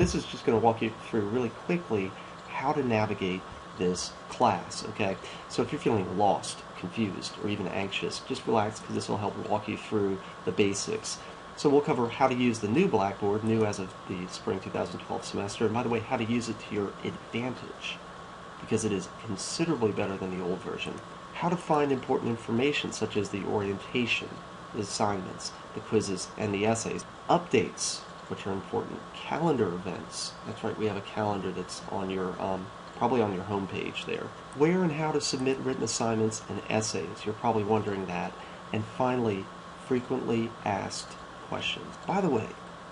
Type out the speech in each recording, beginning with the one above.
this is just going to walk you through really quickly how to navigate this class, okay? So if you're feeling lost, confused, or even anxious, just relax because this will help walk you through the basics. So we'll cover how to use the new Blackboard, new as of the spring 2012 semester, and by the way, how to use it to your advantage, because it is considerably better than the old version. How to find important information such as the orientation, the assignments, the quizzes, and the essays. Updates, which are important. Calendar events. That's right, we have a calendar that's on your, probably on your home page there. Where and how to submit written assignments and essays. You're probably wondering that. And finally, frequently asked questions. By the way,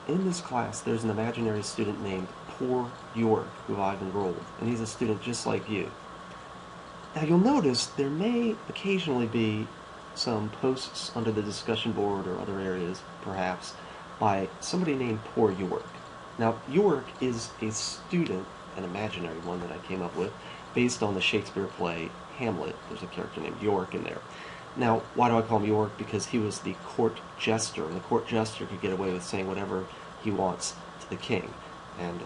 in this class there's an imaginary student named Poor York who I've enrolled, and he's a student just like you. Now you'll notice there may occasionally be some posts under the discussion board or other areas perhaps by somebody named Poor York. Now York is a student, an imaginary one that I came up with, based on the Shakespeare play Hamlet. There's a character named York in there. Now, why do I call him York? Because he was the court jester, and the court jester could get away with saying whatever he wants to the king. And,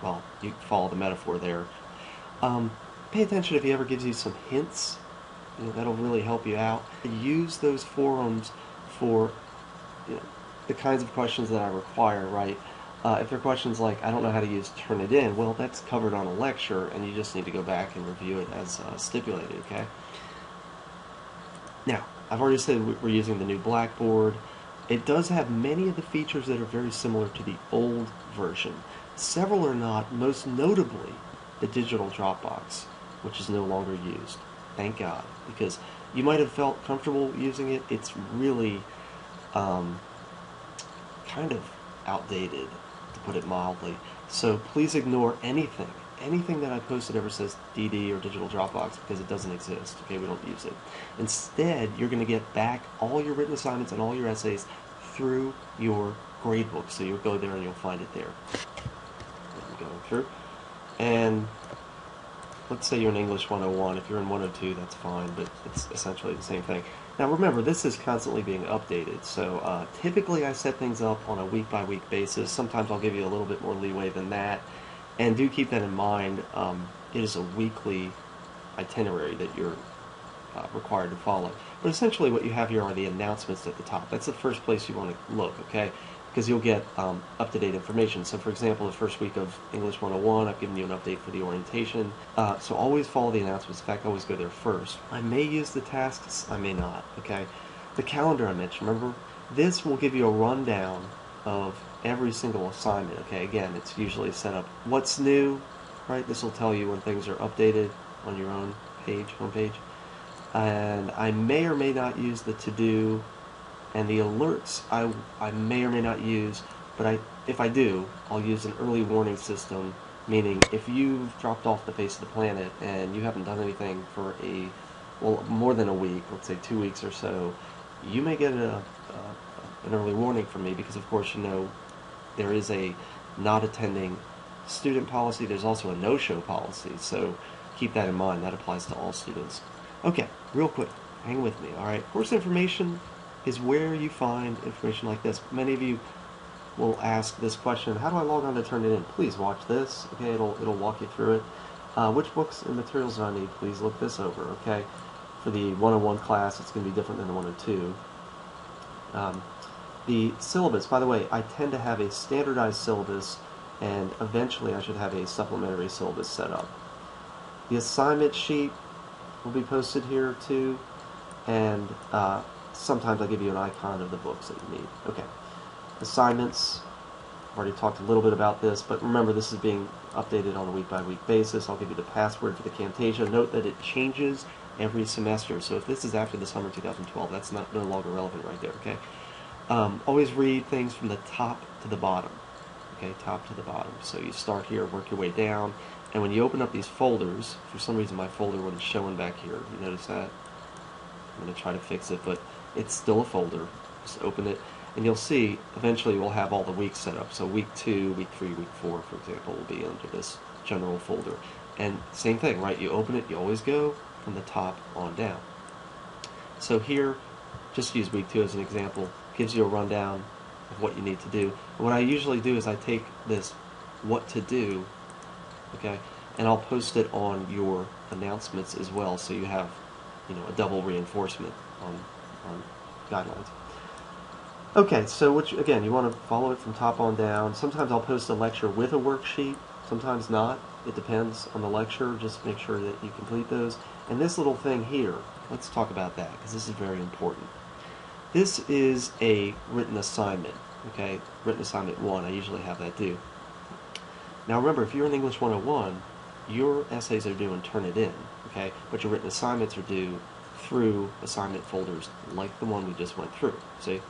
well, you follow the metaphor there. Pay attention if he ever gives you some hints. You know, that'll really help you out. Use those forums for, you know, the kinds of questions that I require, right? If there are questions like, I don't know how to use Turnitin, well, that's covered on a lecture, and you just need to go back and review it as stipulated, okay? Now, I've already said we're using the new Blackboard. It does have many of the features that are very similar to the old version. Several are not, most notably the digital Dropbox, which is no longer used. Thank God, because you might have felt comfortable using it. It's really kind of outdated, to put it mildly. So please ignore anything that I posted ever says DD or digital Dropbox, because it doesn't exist. Okay, we don't use it. Instead, you're going to get back all your written assignments and all your essays through your gradebook. So you'll go there and you'll find it there. I'm going through. And let's say you're in English 101. If you're in 102, that's fine, but it's essentially the same thing. Now remember, this is constantly being updated, so typically I set things up on a week-by-week basis. Sometimes I'll give you a little bit more leeway than that, and do keep that in mind. It is a weekly itinerary that you're required to follow. But essentially what you have here are the announcements at the top. That's the first place you want to look, okay? Because you'll get up-to-date information. So for example, the first week of English 101, I've given you an update for the orientation. So always follow the announcements. In fact, always go there first. I may use the tasks, I may not, okay? The calendar I mentioned, remember? This will give you a rundown of every single assignment, okay? Again, it's usually set up what's new, right? This will tell you when things are updated on your own page, homepage. And I may or may not use the to-do. And the alerts I may or may not use, but if I do, I'll use an early warning system, meaning if you've dropped off the face of the planet and you haven't done anything for more than a week, let's say 2 weeks or so, you may get an early warning from me, because of course, you know, there is a not attending student policy. There's also a no-show policy, so keep that in mind. That applies to all students. Okay, real quick, hang with me, alright? Course information is where you find information like this. Many of you will ask this question, how do I log on to Turnitin? Please watch this, okay? It'll walk you through it. Which books and materials do I need? Please look this over, okay? For the 101 class, it's going to be different than the 102. The syllabus, by the way, I tend to have a standardized syllabus, and eventually I should have a supplementary syllabus set up. The assignment sheet will be posted here too, and sometimes I give you an icon of the books that you need. Okay. Assignments, I've already talked a little bit about this, but remember this is being updated on a week-by-week basis. I'll give you the password for the Camtasia. Note that it changes every semester, so if this is after the summer 2012, that's no longer relevant right there, okay? Always read things from the top to the bottom, okay, top to the bottom. So you start here, work your way down, and when you open up these folders, for some reason my folder wasn't showing back here. You notice that? I'm going to try to fix it, but it's still a folder. Just open it, and you'll see eventually we'll have all the weeks set up. So week 2, week 3, week 4, for example, will be under this general folder. And same thing, right? You open it, you always go from the top on down. So here, just use week 2 as an example, gives you a rundown of what you need to do. And what I usually do is I take this what to do, okay? And I'll post it on your announcements as well, so you have, a double reinforcement on guidelines. Okay, so again, you want to follow it from top on down. Sometimes I'll post a lecture with a worksheet, sometimes not. It depends on the lecture. Just make sure that you complete those. And this little thing here, let's talk about that, because this is very important. This is a written assignment, okay? Written assignment 1, I usually have that due. Now remember, if you're in English 101, your essays are due and Turnitin, okay? But your written assignments are due through assignment folders like the one we just went through, see?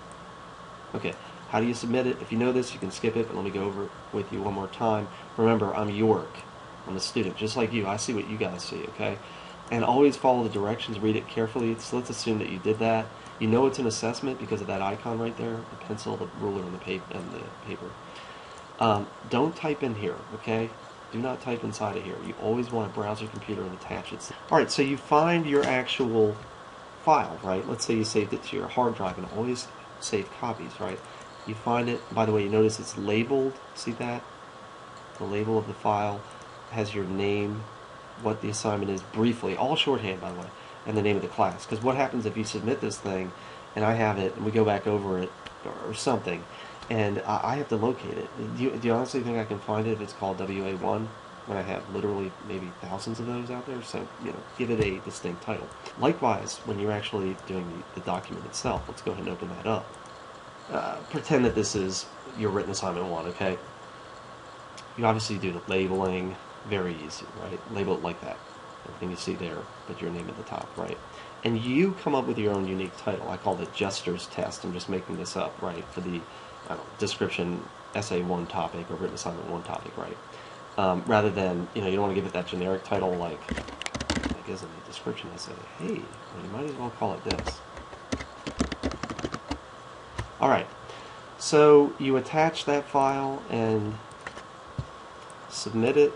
Okay, how do you submit it? If you know this, you can skip it, but let me go over it with you one more time. Remember, I'm York. I'm a student, just like you. I see what you guys see, okay? And always follow the directions, read it carefully. So let's assume that you did that. You know it's an assessment because of that icon right there, the pencil, the ruler, and the paper. Don't type in here, okay? Do not type inside of here. You always want to browse your computer and attach it. Alright, so you find your actual file, right? Let's say you saved it to your hard drive, and always save copies, right? You find it, by the way, you notice it's labeled, see that? The label of the file has your name, what the assignment is, briefly, all shorthand, by the way, and the name of the class. Because what happens if you submit this thing, and I have it, and we go back over it, or something, and I have to locate it. Do you honestly think I can find it if it's called WA1, when I have literally maybe thousands of those out there? So, give it a distinct title. Likewise, when you're actually doing the document itself, let's go ahead and open that up. Pretend that this is your written assignment 1, okay? You obviously do the labeling, very easy, right? Label it like that. Everything you see there, put your name at the top, right? And you come up with your own unique title. I call it Jester's Test. I'm just making this up, right? For the description, essay 1 topic, or written assignment 1 topic, right? Rather than, you don't want to give it that generic title like isn't the description essay. Hey, well, you might as well call it this. Alright, so you attach that file and submit it,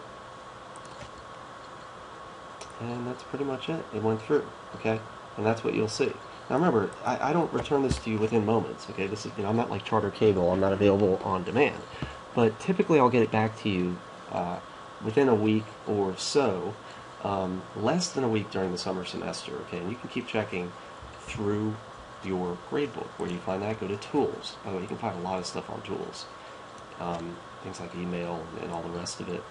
and that's pretty much it. It went through, okay? And that's what you'll see. Now remember, I don't return this to you within moments, okay? This is, I'm not like Charter Cable. I'm not available on demand. But typically I'll get it back to you within a week or so, less than a week during the summer semester, okay? And you can keep checking through your gradebook. Where do you find that? Go to Tools. By the way, you can find a lot of stuff on Tools. Things like email and all the rest of it.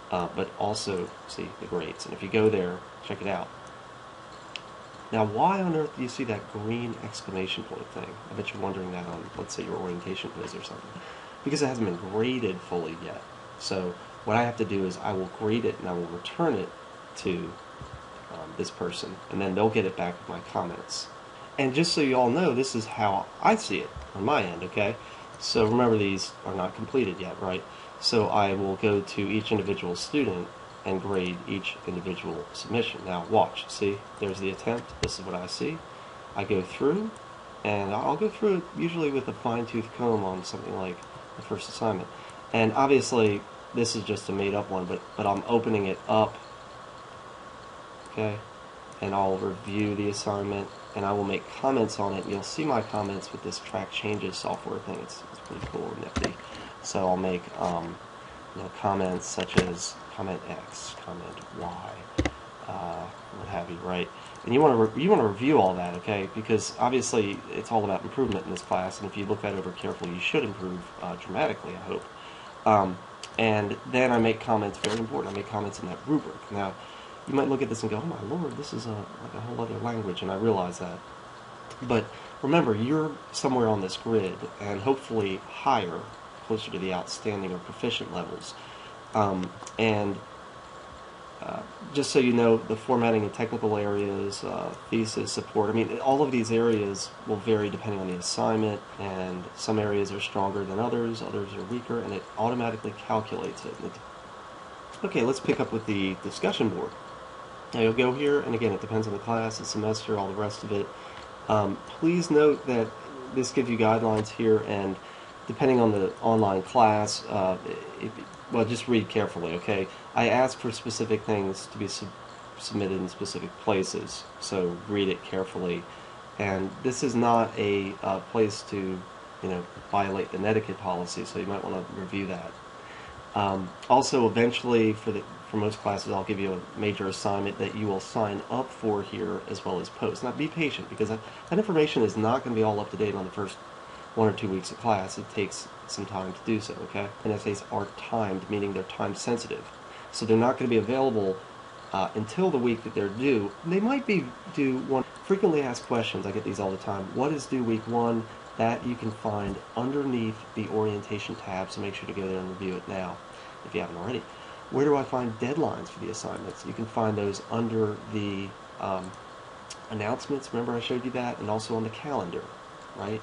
But also, see, the grades. And if you go there, check it out. Now, why on earth do you see that green exclamation point thing? I bet you're wondering that on, let's say, your orientation quiz or something. Because it hasn't been graded fully yet. So what I have to do is I will grade it and I will return it to this person. And then they'll get it back with my comments. And just so you all know, this is how I see it on my end, okay? So remember, these are not completed yet, right? So I will go to each individual student and grade each individual submission. Now watch, see, there's the attempt. This is what I see. I go through, and I'll go through it usually with a fine-tooth comb on something like the first assignment. And obviously, this is just a made-up one, but I'm opening it up, okay? And I'll review the assignment, and I will make comments on it. You'll see my comments with this track changes software thing. It's pretty cool and nifty. So I'll make comments such as comment X, comment Y, what have you, right? And you want to review all that, okay? Because obviously it's all about improvement in this class, and if you look that over carefully, you should improve dramatically, I hope. And then I make comments, very important. I make comments in that rubric. Now, you might look at this and go, "Oh my Lord, this is like a whole other language," and I realize that. But remember, you're somewhere on this grid, and hopefully higher, closer to the outstanding or proficient levels. Just so you know, the formatting in technical areas, thesis support, I mean, all of these areas will vary depending on the assignment, and some areas are stronger than others are weaker, and it automatically calculates it. Okay, let's pick up with the discussion board. Now you'll go here, and again, it depends on the class, the semester, all the rest of it. Please note that this gives you guidelines here, and depending on the online class, well, just read carefully, okay? I ask for specific things to be submitted in specific places, so read it carefully. And this is not a place to, violate the netiquette policy, so you might want to review that. Also, eventually, for most classes, I'll give you a major assignment that you will sign up for here as well as post. Now, be patient because that information is not going to be all up to date on the first 1 or 2 weeks of class. It takes some time to do so, okay? And essays are timed, meaning they're time sensitive. So they're not going to be available until the week that they're due. They might be due one. Frequently asked questions, I get these all the time. What is due week 1? That you can find underneath the orientation tab, so make sure to go there and review it now if you haven't already. Where do I find deadlines for the assignments? You can find those under the announcements. Remember I showed you that? And also on the calendar, right?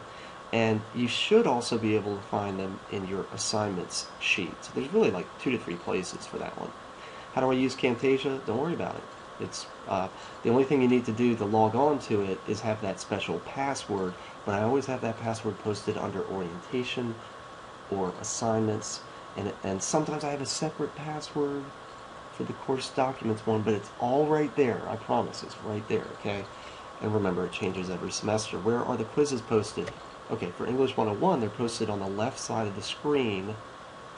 And you should also be able to find them in your assignments sheet. So there's really like 2 to 3 places for that one. How do I use Camtasia? Don't worry about it. It's the only thing you need to do to log on to it is have that special password, but I always have that password posted under orientation or assignments, and sometimes I have a separate password for the course documents one, but it's all right there. I promise, it's right there, okay? And remember, it changes every semester. Where are the quizzes posted? Okay, for English 101, they're posted on the left side of the screen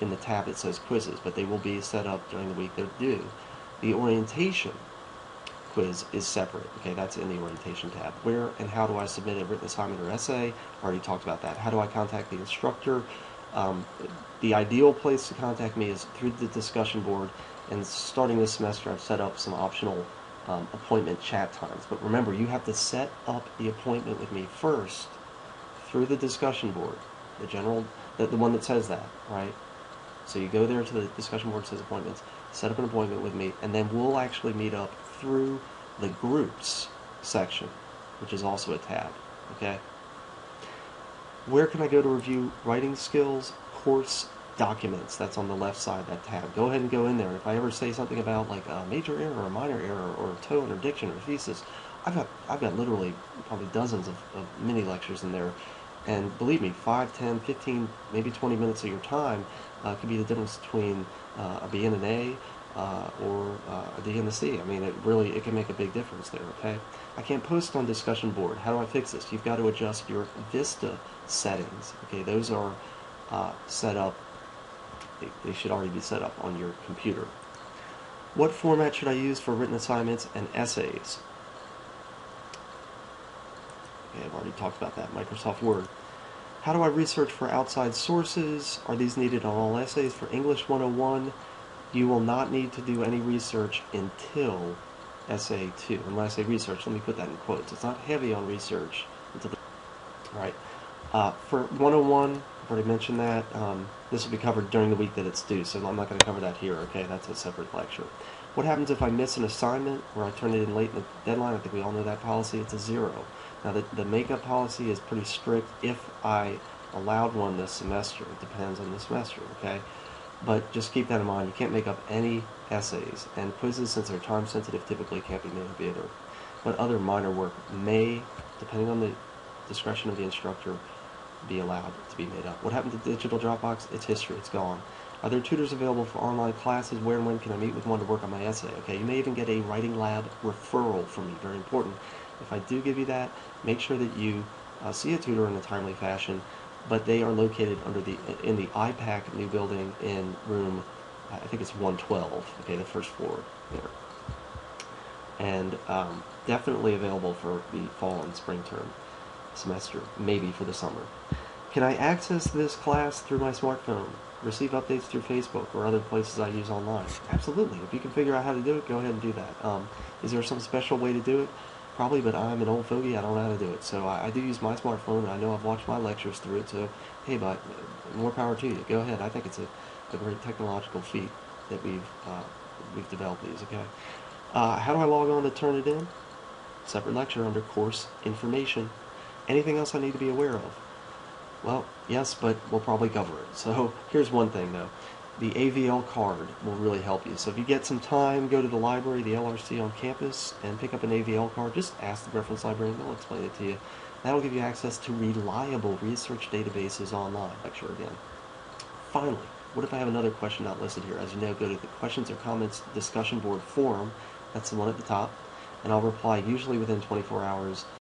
in the tab that says quizzes, but they will be set up during the week they're due. The orientation quiz is separate. Okay, that's in the orientation tab. Where and how do I submit a written assignment or essay? Already talked about that. How do I contact the instructor? The ideal place to contact me is through the discussion board, and starting this semester I've set up some optional appointment chat times. But remember, you have to set up the appointment with me first through the discussion board, the one that says that, right? So you go there to the discussion board that says appointments, set up an appointment with me, and then we'll actually meet up through the groups section, which is also a tab, okay? Where can I go to review writing skills? Course documents. That's on the left side of that tab. Go ahead and go in there. If I ever say something about like a major error or a minor error or tone or diction or thesis, I've got literally probably dozens of mini lectures in there. And believe me, 5, 10, 15, maybe 20 minutes of your time could be the difference between a B and an A or a D and a C. I mean, it can make a big difference there, okay? I can't post on discussion board. How do I fix this? You've got to adjust your Vista settings. Okay, those are set up. They should already be set up on your computer. What format should I use for written assignments and essays? Okay, I've already talked about that. Microsoft Word. How do I research for outside sources? Are these needed on all essays? For English 101, you will not need to do any research until Essay 2. And when I say research, let me put that in quotes. It's not heavy on research until the... All right. For 101, I've already mentioned that. This will be covered during the week that it's due, so I'm not going to cover that here, okay? That's a separate lecture. What happens if I miss an assignment or I turn it in late in the deadline? I think we all know that policy. It's a 0. Now, the makeup policy is pretty strict if I allowed one this semester. It depends on the semester, okay? But just keep that in mind. You can't make up any essays, and quizzes, since they're time sensitive, typically can't be made up either. But other minor work may, depending on the discretion of the instructor, be allowed to be made up. What happened to digital Dropbox? It's history. It's gone. Are there tutors available for online classes? Where and when can I meet with one to work on my essay? Okay, you may even get a writing lab referral from me. Very important. If I do give you that, make sure that you see a tutor in a timely fashion. But they are located in the IPAC new building in room, I think it's 112. Okay, the first floor there. And definitely available for the fall and spring term semester, maybe for the summer. Can I access this class through my smartphone? Receive updates through Facebook or other places I use online? Absolutely. If you can figure out how to do it, go ahead and do that. Is there some special way to do it? Probably, but I'm an old fogey. I don't know how to do it. So I do use my smartphone, and I know I've watched my lectures through it. So, hey, but more power to you. Go ahead. I think it's a great technological feat that we've developed these. Okay. How do I log on to turn it in? Separate lecture under course information. Anything else I need to be aware of? Well, yes, but we'll probably cover it. So here's one thing, though. The AVL card will really help you. So if you get some time, go to the library, the LRC on campus, and pick up an AVL card. Just ask the reference librarian. They'll explain it to you. That'll give you access to reliable research databases online. Lecture again. Finally, what if I have another question not listed here? As you know, go to the questions or comments discussion board forum. That's the one at the top. And I'll reply usually within 24 hours.